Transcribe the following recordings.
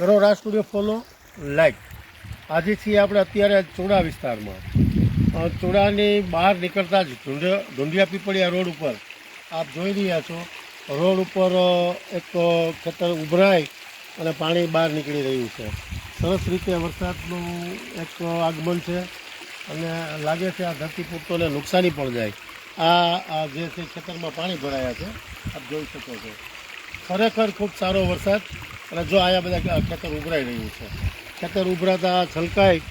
કરો રાજ studio follow like. આજે છીએ આપણે અત્યારે ચોડા વિસ્તારમાં। ચોડાની બહાર નીકળતા જ ઢુંડિયા પીપળિયા રોડ ઉપર આપ જોઈ રહ્યા છો, રોડ ઉપર એક ખેતર ઉભરાઈ અને પાણી બહાર નીકળી રહ્યું છે। સરસ રીતે વરસાદનું એક આગમન છે અને લાગે છે આ ધરતીપુત્રોને નુકસાની પણ જાય। આ જે છે ખેતરમાં પાણી ભરાયા છે, આપ જોઈ શકો છો। ખરેખર ખૂબ સારો વરસાદ અને જો આયા બધા ખેતર ઉભરાઈ રહ્યું છે, ખેતર ઉભરાતા છલકાઈ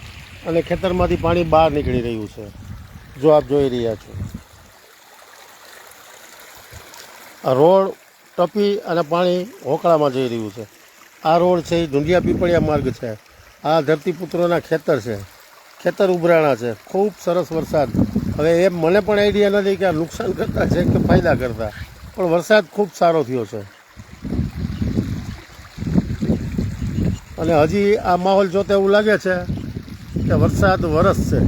અને ખેતરમાંથી પાણી બહાર નીકળી રહ્યું છે, જો આપ જોઈ રહ્યા છો। આ રોડ ટપી અને પાણી હોકળામાં જઈ રહ્યું છે। આ રોડ છે એ ઢુંડિયા પીપળિયા માર્ગ છે। આ ધરતીપુત્રોના ખેતર છે, ખેતર ઉભરાણા છે। ખૂબ સરસ વરસાદ। હવે એ મને પણ આઈડિયા નથી કે આ નુકસાન કરતા છે કે ફાયદા કરતા, પણ વરસાદ ખૂબ સારો થયો છે અને હજી આ માહોલ જોતા એવું લાગે છે કે વરસાદ વરસશે।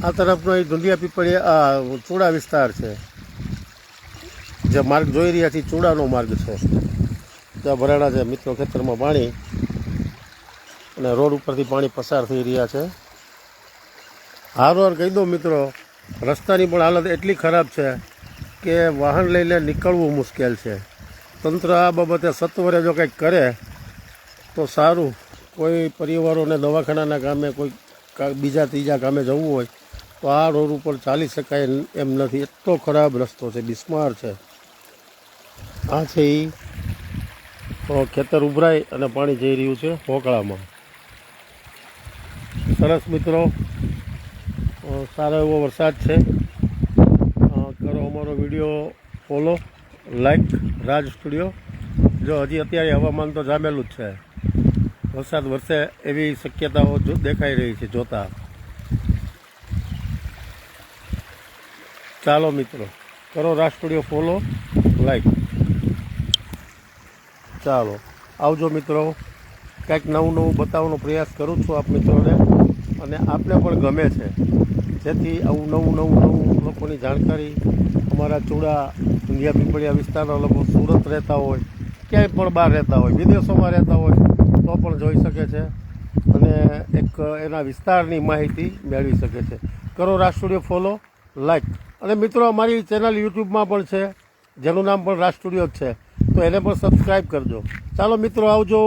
આ તરફનો એ ઢુંડિયા પીપળિયા ચોડા વિસ્તાર છે, જે માર્ગ જોઈ રહ્યા છીએ ચોડાનો માર્ગ છે। ત્યાં ભરાણા છે મિત્રો ખેતરમાં પાણી અને રોડ ઉપરથી પાણી પસાર થઈ રહ્યા છે। હારવાર કહી દો મિત્રો, રસ્તાની પણ હાલત એટલી ખરાબ છે કે વાહન લઈને નીકળવું મુશ્કેલ છે। તંત્ર આ બાબતે સત્વરે જો કંઈક કરે તો સારું। કોઈ પરિવારોને દવાખાનાના કામે, કોઈ બીજા ત્રીજા કામે જવું હોય તો આ રોડ ઉપર ચાલી શકાય એમ નથી, એટલો ખરાબ રસ્તો છે, બિસ્માર છે। આ છે એ ખેતર ઉભરાઈ અને પાણી જઈ રહ્યું છે હોકળામાં। સરસ મિત્રો, સારો એવો વરસાદ છે। કરો અમારો વિડીયો ફોલો લાઈક રાજ સ્ટુડિયો। જો હજી અત્યારે હવામાન તો જામેલું જ છે, વરસાદ વરસે એવી શક્યતાઓ દેખાઈ રહી છે જોતા। ચાલો મિત્રો, કરો રાજ સ્ટુડિયો ફોલો લાઈક। ચાલો આવજો મિત્રો, કંઈક નવું બતાવવાનો પ્રયાસ કરું છું આપ મિત્રોને, અને આપને પણ ગમે છે, જેથી આવું નવું લોકોની જાણકારી અમારા ચોડા ઢુંડિયા પીપળિયા વિસ્તારના લોકો સુરત રહેતા હોય, ક્યાંય પણ બહાર રહેતા હોય, વિદેશોમાં રહેતા હોય તો પણ જોઈ શકે છે અને એક એના વિસ્તારની માહિતી મેળવી શકે છે। કરો રાજ સ્ટુડિયો ફોલો લાઈક। અને મિત્રો અમારી ચેનલ યુટ્યુબમાં પણ છે, જેનું નામ પણ રાજ સ્ટુડિયો જ છે, તો એને પણ સબસ્ક્રાઈબ કરજો। ચાલો મિત્રો આવજો।